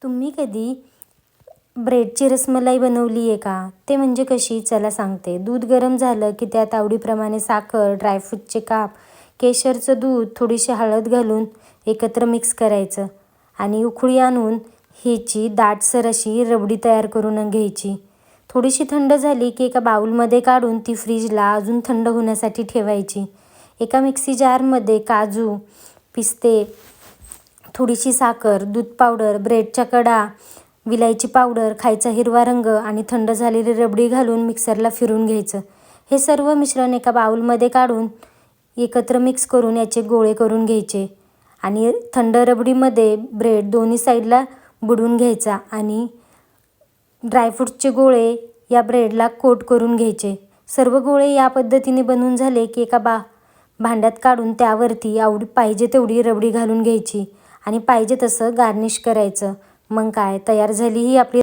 तुम्ही कधी ब्रेडची रसमलाई बनवली आहे का? ते म्हणजे कशी? चला सांगते. दूध गरम झालं की त्यात आवडीप्रमाणे साखर, ड्रायफ्रूटचे काप, केशरचं दूध, थोडीशी हळद घालून एकत्र मिक्स करायचं आणि उकळी आणून ह्याची दाटसर अशी रबडी तयार करून घ्यायची. थोडीशी थंड झाली की एका बाउलमध्ये काढून ती फ्रीजला अजून थंड होण्यासाठी ठेवायची. एका मिक्सी जारमध्ये काजू, पिस्ते, थोडीशी साखर, दूध पावडर, ब्रेडच्या कडा, विलायची पावडर, खायचा हिरवा रंग आणि थंड झालेली रबडी घालून मिक्सरला फिरून घ्यायचं. हे सर्व मिश्रण एका बाउलमध्ये काढून एकत्र मिक्स करून याचे गोळे करून घ्यायचे आणि थंड रबडीमध्ये ब्रेड दोन्ही साईडला बुडवून घ्यायचा आणि ड्रायफ्रूटचे गोळे या ब्रेडला कोट करून घ्यायचे. सर्व गोळे या पद्धतीने बनवून झाले की एका भांड्यात काढून त्यावरती पाहिजे तेवढी रबडी घालून घ्यायची आणि पाहिजे तसं गार्निश करायचं. मग काय, तयार झाली ही आपली